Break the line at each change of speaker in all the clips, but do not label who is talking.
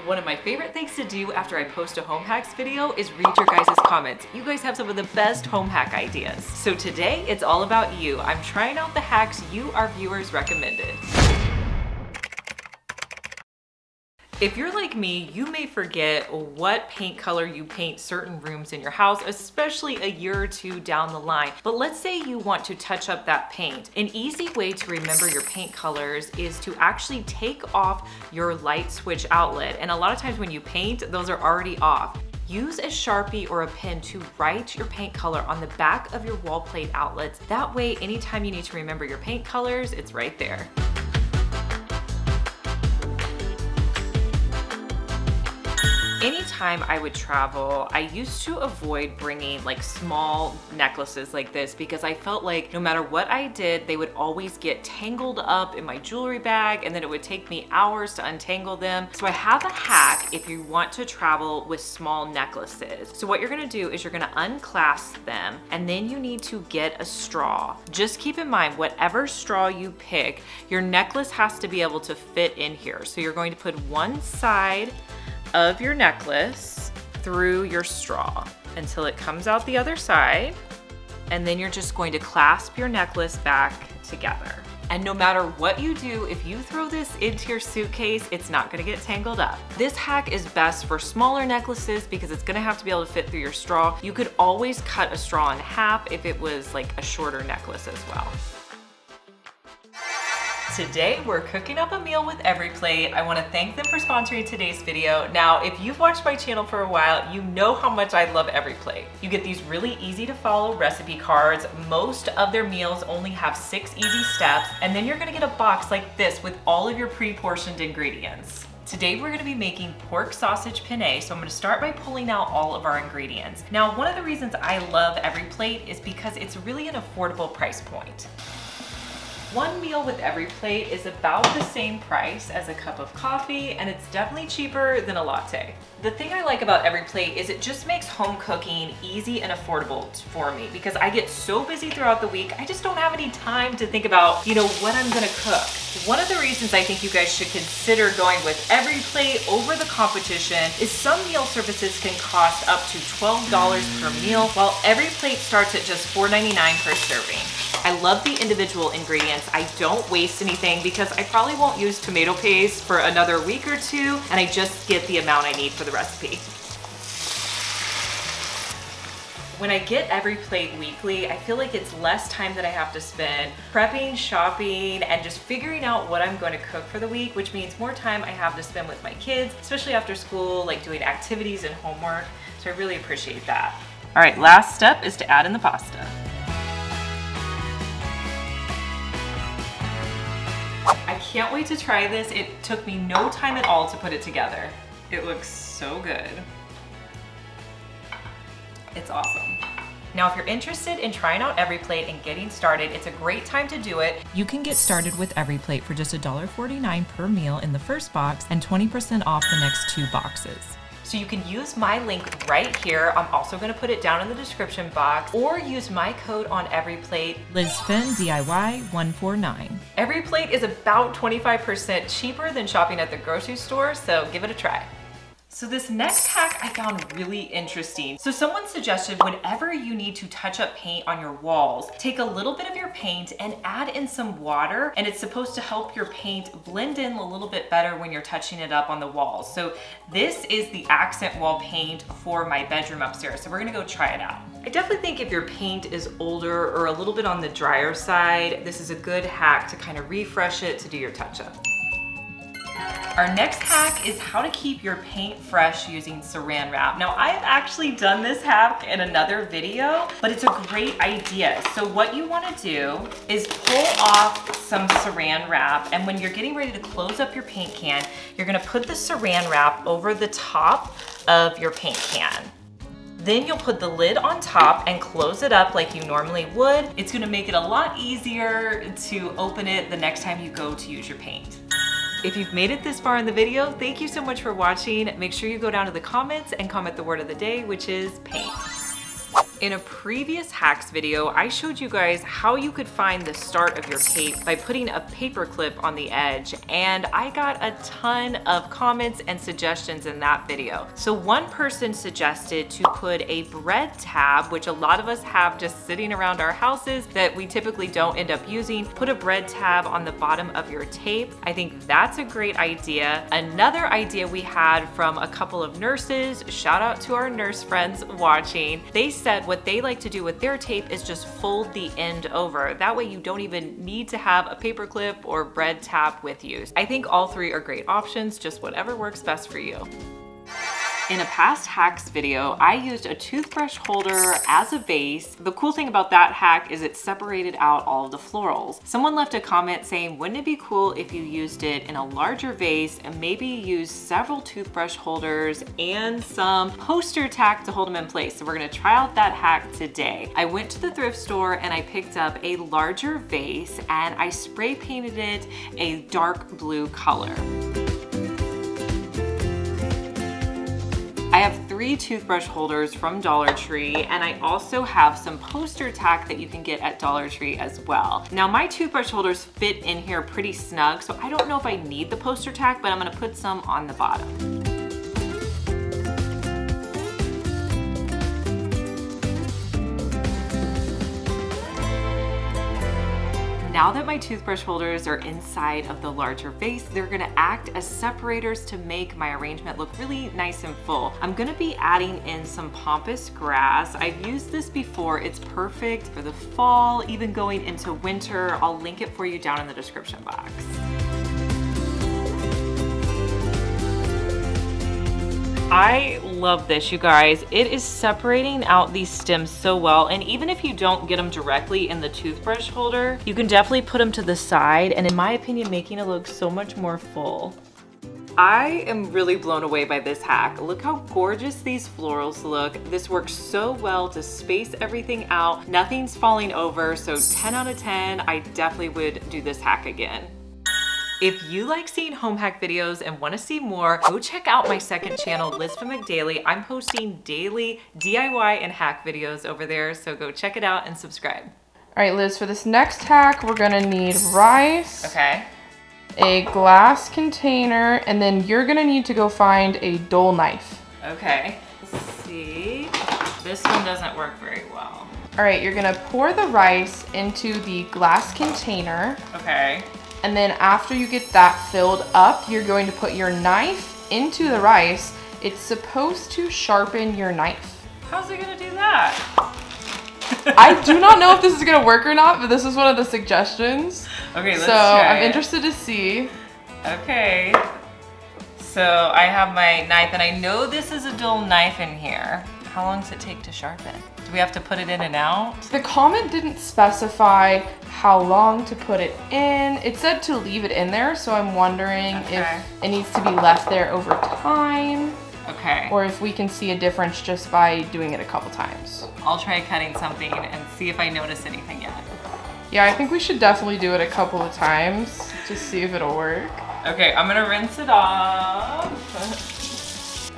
One of my favorite things to do after I post a home hacks video is read your guys' comments. You guys have some of the best home hack ideas. So today it's all about you. I'm trying out the hacks you, our viewers, recommended. If you're like me, you may forget what paint color you paint certain rooms in your house, especially a year or two down the line. But let's say you want to touch up that paint. An easy way to remember your paint colors is to actually take off your light switch outlet. And a lot of times when you paint, those are already off. Use a Sharpie or a pen to write your paint color on the back of your wall plate outlets. That way, anytime you need to remember your paint colors, it's right there. Anytime I would travel, I used to avoid bringing like small necklaces like this because I felt like no matter what I did, they would always get tangled up in my jewelry bag and then it would take me hours to untangle them. So I have a hack if you want to travel with small necklaces. So what you're gonna do is you're gonna unclasp them and then you need to get a straw. Just keep in mind, whatever straw you pick, your necklace has to be able to fit in here. So you're going to put one side of your necklace through your straw until it comes out the other side. And then you're just going to clasp your necklace back together. And no matter what you do, if you throw this into your suitcase, it's not gonna get tangled up. This hack is best for smaller necklaces because it's gonna have to be able to fit through your straw. You could always cut a straw in half if it was like a shorter necklace as well. Today, we're cooking up a meal with EveryPlate. I wanna thank them for sponsoring today's video. Now, if you've watched my channel for a while, you know how much I love EveryPlate. You get these really easy to follow recipe cards. Most of their meals only have 6 easy steps, and then you're gonna get a box like this with all of your pre-portioned ingredients. Today we're gonna be making pork sausage penne, so I'm gonna start by pulling out all of our ingredients. Now, one of the reasons I love EveryPlate is because it's really an affordable price point. One meal with EveryPlate is about the same price as a cup of coffee, and it's definitely cheaper than a latte. The thing I like about EveryPlate is it just makes home cooking easy and affordable for me because I get so busy throughout the week, I just don't have any time to think about, what I'm gonna cook. One of the reasons I think you guys should consider going with EveryPlate over the competition is some meal services can cost up to $12 per meal, while EveryPlate starts at just $4.99 per serving. I love the individual ingredients. I don't waste anything because I probably won't use tomato paste for another week or two, and I just get the amount I need for the recipe. When I get EveryPlate weekly, I feel like it's less time that I have to spend prepping, shopping, and just figuring out what I'm going to cook for the week, which means more time I have to spend with my kids, especially after school, like doing activities and homework. So I really appreciate that. All right, last step is to add in the pasta. I can't wait to try this. It took me no time at all to put it together. It looks so good. It's awesome. Now, if you're interested in trying out EveryPlate and getting started, it's a great time to do it. You can get started with EveryPlate for just $1.49 per meal in the first box and 20% off the next 2 boxes. So you can use my link right here. I'm also gonna put it down in the description box, or use my code on EveryPlate, LizFenDIY149. EveryPlate is about 25% cheaper than shopping at the grocery store, so give it a try. So this next hack I found really interesting. So someone suggested whenever you need to touch up paint on your walls, take a little bit of your paint and add in some water, and it's supposed to help your paint blend in a little bit better when you're touching it up on the walls. So this is the accent wall paint for my bedroom upstairs. So we're gonna go try it out. I definitely think if your paint is older or a little bit on the drier side, this is a good hack to kind of refresh it to do your touch up. Our next hack is how to keep your paint fresh using saran wrap. Now, I have actually done this hack in another video, but it's a great idea. So what you wanna do is pull off some saran wrap, and when you're getting ready to close up your paint can, you're gonna put the saran wrap over the top of your paint can. Then you'll put the lid on top and close it up like you normally would. It's gonna make it a lot easier to open it the next time you go to use your paint. If you've made it this far in the video, thank you so much for watching. Make sure you go down to the comments and comment the word of the day, which is paint. In a previous hacks video, I showed you guys how you could find the start of your tape by putting a paper clip on the edge, and I got a ton of comments and suggestions in that video. So one person suggested to put a bread tab, which a lot of us have just sitting around our houses that we typically don't end up using. Put a bread tab on the bottom of your tape. I think that's a great idea. Another idea we had from a couple of nurses, shout out to our nurse friends watching, they said what they like to do with their tape is just fold the end over. That way you don't even need to have a paper clip or bread tab with you. I think all three are great options, just whatever works best for you. In a past hacks video, I used a toothbrush holder as a vase. The cool thing about that hack is it separated out all of the florals. Someone left a comment saying, wouldn't it be cool if you used it in a larger vase and maybe use several toothbrush holders and some poster tack to hold them in place? So we're gonna try out that hack today. I went to the thrift store and I picked up a larger vase and I spray painted it a dark blue color. I have 3 toothbrush holders from Dollar Tree, and I also have some poster tack that you can get at Dollar Tree as well. Now my toothbrush holders fit in here pretty snug, so I don't know if I need the poster tack, but I'm gonna put some on the bottom. Now that my toothbrush holders are inside of the larger vase, they're gonna act as separators to make my arrangement look really nice and full. I'm gonna be adding in some pampas grass. I've used this before. It's perfect for the fall, even going into winter. I'll link it for you down in the description box. I love this, you guys. It is separating out these stems so well, and even if you don't get them directly in the toothbrush holder, you can definitely put them to the side, and in my opinion, making it look so much more full. I am really blown away by this hack. Look how gorgeous these florals look. This works so well to space everything out. Nothing's falling over, so 10 out of 10. I definitely would do this hack again. If you like seeing home hack videos and want to see more, go check out my second channel, Liz Fenwick Daily. I'm posting daily DIY and hack videos over there, so go check it out and subscribe.
All right, Liz, for this next hack, we're gonna need rice,
okay,
a glass container, and then you're gonna need to go find a dull knife.
Okay, let's see. This one doesn't work very well.
All right, you're gonna pour the rice into the glass container.
Okay.
And then after you get that filled up, you're going to put your knife into the rice. It's supposed to sharpen your knife.
How's it gonna do that?
I do not know if this is gonna work or not, but this is one of the suggestions.
Okay, let's
try. So I'm interested to see.
Okay. So I have my knife, and I know this is a dull knife in here. How long does it take to sharpen? Do we have to put it in and out?
The comment didn't specify how long to put it in. It said to leave it in there, so I'm wondering if it needs to be left there over time.
Okay.
Or if we can see a difference just by doing it a couple times.
I'll try cutting something and see if I notice anything yet.
Yeah, I think we should definitely do it a couple of times to see if it'll work.
Okay, I'm gonna rinse it off.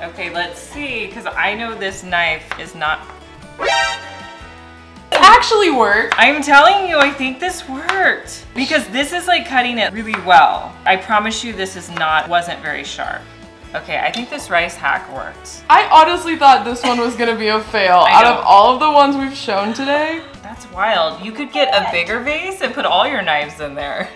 Okay, let's see, because I know this knife is not...
It actually worked.
I'm telling you, I think this worked. Because this is like cutting it really well. I promise you this wasn't very sharp. Okay, I think this rice hack worked.
I honestly thought this one was gonna be a fail. Out of all of the ones we've shown today.
That's wild. You could get a bigger vase and put all your knives in there.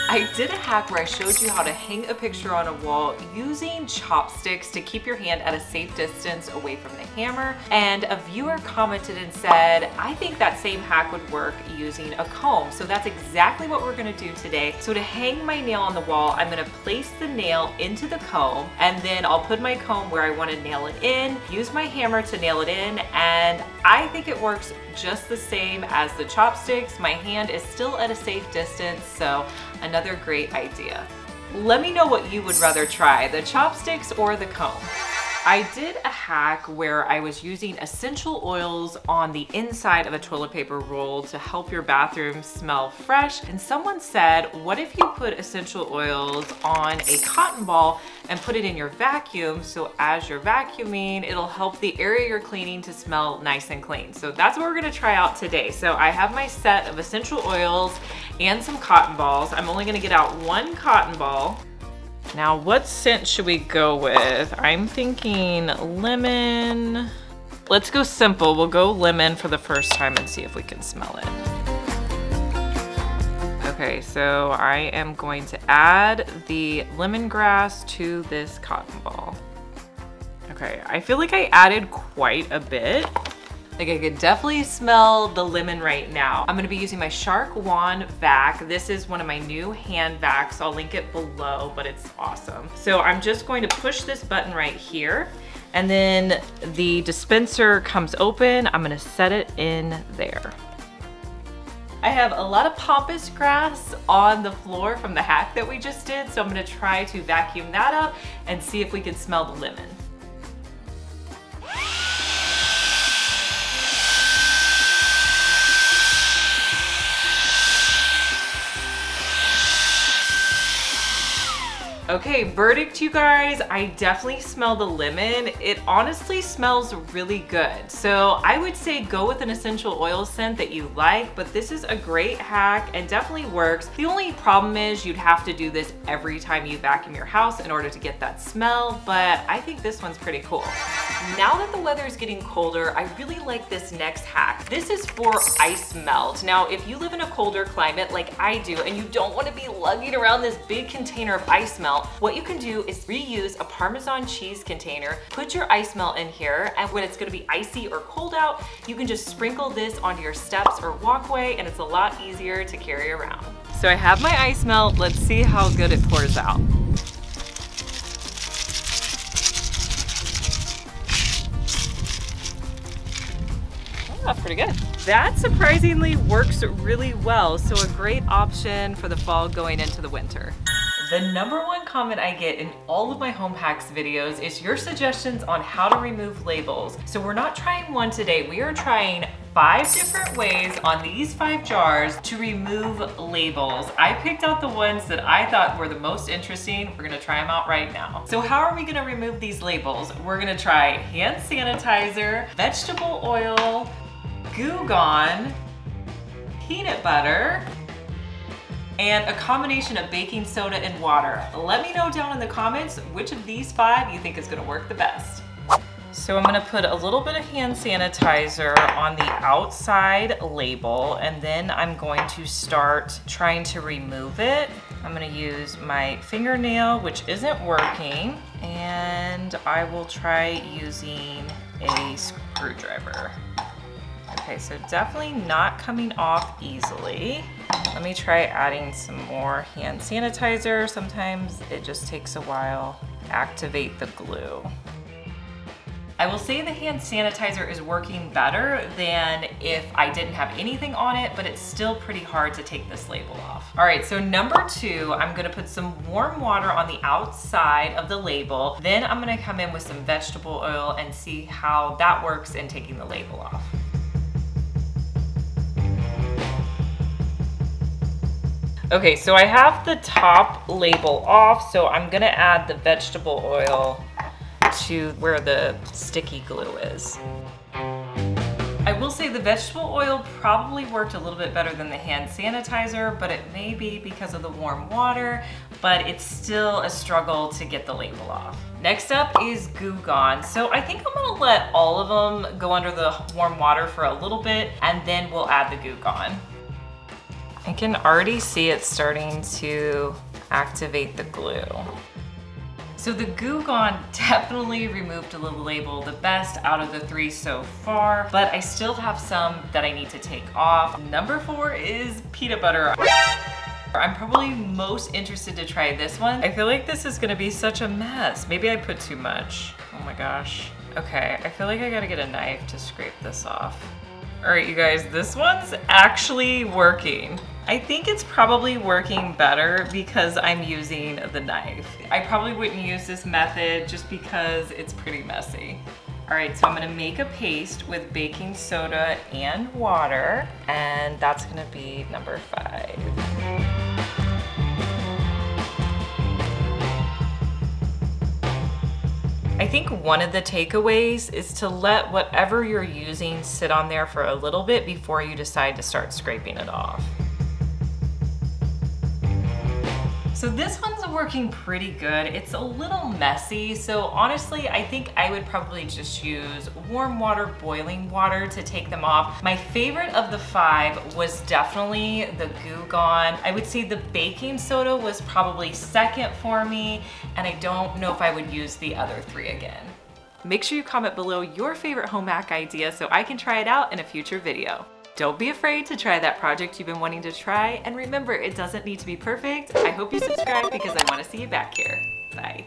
I did a hack where I showed you how to hang a picture on a wall using chopsticks to keep your hand at a safe distance away from the hammer. And a viewer commented and said, I think that same hack would work using a comb. So that's exactly what we're gonna do today. So to hang my nail on the wall, I'm gonna place the nail into the comb, and then I'll put my comb where I wanna nail it in, use my hammer to nail it in, and I think it works just the same as the chopsticks. My hand is still at a safe distance, so another great idea. Let me know what you would rather try, the chopsticks or the comb. I did a hack where I was using essential oils on the inside of a toilet paper roll to help your bathroom smell fresh. And someone said, what if you put essential oils on a cotton ball and put it in your vacuum, so as you're vacuuming, it'll help the area you're cleaning to smell nice and clean. So that's what we're gonna try out today. So I have my set of essential oils and some cotton balls. I'm only gonna get out one cotton ball. Now, what scent should we go with? I'm thinking lemon. Let's go simple. We'll go lemon for the first time and see if we can smell it. Okay, so I am going to add the lemongrass to this cotton ball. Okay, I feel like I added quite a bit. Like I could definitely smell the lemon right now. I'm gonna be using my Shark Wand vac. This is one of my new hand vacs. I'll link it below, but it's awesome. So I'm just going to push this button right here, and then the dispenser comes open. I'm gonna set it in there. I have a lot of pampas grass on the floor from the hack that we just did, so I'm gonna try to vacuum that up and see if we can smell the lemon. Okay, verdict, you guys. I definitely smell the lemon. It honestly smells really good. So I would say go with an essential oil scent that you like, but this is a great hack and definitely works. The only problem is you'd have to do this every time you vacuum your house in order to get that smell, but I think this one's pretty cool. Now that the weather is getting colder, I really like this next hack. This is for ice melt. Now, if you live in a colder climate like I do, and you don't want to be lugging around this big container of ice melt, what you can do is reuse a Parmesan cheese container, put your ice melt in here, and when it's gonna be icy or cold out, you can just sprinkle this onto your steps or walkway, and it's a lot easier to carry around. So I have my ice melt. Let's see how good it pours out. That's pretty good. That surprisingly works really well, so a great option for the fall going into the winter. The #1 comment I get in all of my home hacks videos is your suggestions on how to remove labels. So we're not trying one today, we are trying 5 different ways on these 5 jars to remove labels. I picked out the ones that I thought were the most interesting. We're gonna try them out right now. So how are we gonna remove these labels? We're gonna try hand sanitizer, vegetable oil, Goo Gone, peanut butter, and a combination of baking soda and water. Let me know down in the comments which of these 5 you think is gonna work the best. So I'm gonna put a little bit of hand sanitizer on the outside label, and then I'm going to start trying to remove it. I'm gonna use my fingernail, which isn't working, and I will try using a screwdriver. Okay, so definitely not coming off easily. Let me try adding some more hand sanitizer. Sometimes it just takes a while to activate the glue. I will say the hand sanitizer is working better than if I didn't have anything on it, but it's still pretty hard to take this label off. All right, so #2, I'm gonna put some warm water on the outside of the label. Then I'm gonna come in with some vegetable oil and see how that works in taking the label off. Okay, so I have the top label off, so I'm gonna add the vegetable oil to where the sticky glue is. I will say the vegetable oil probably worked a little bit better than the hand sanitizer, but it may be because of the warm water, but it's still a struggle to get the label off. Next up is Goo Gone. So I think I'm gonna let all of them go under the warm water for a little bit, and then we'll add the Goo Gone. I can already see it starting to activate the glue. So the Goo Gone definitely removed the label the best out of the 3 so far, but I still have some that I need to take off. #4 is peanut butter. I'm probably most interested to try this one. I feel like this is gonna be such a mess. Maybe I put too much. Oh my gosh. Okay, I feel like I gotta get a knife to scrape this off. All right, you guys, this one's actually working. I think it's probably working better because I'm using the knife. I probably wouldn't use this method just because it's pretty messy. All right, so I'm gonna make a paste with baking soda and water, and that's gonna be number 5. I think one of the takeaways is to let whatever you're using sit on there for a little bit before you decide to start scraping it off. So this one's working pretty good. It's a little messy, so honestly, I think I would probably just use warm water, boiling water to take them off. My favorite of the 5 was definitely the Goo Gone. I would say the baking soda was probably second for me, and I don't know if I would use the other 3 again. Make sure you comment below your favorite home hack idea so I can try it out in a future video. Don't be afraid to try that project you've been wanting to try, and remember, it doesn't need to be perfect. I hope you subscribe because I want to see you back here. Bye.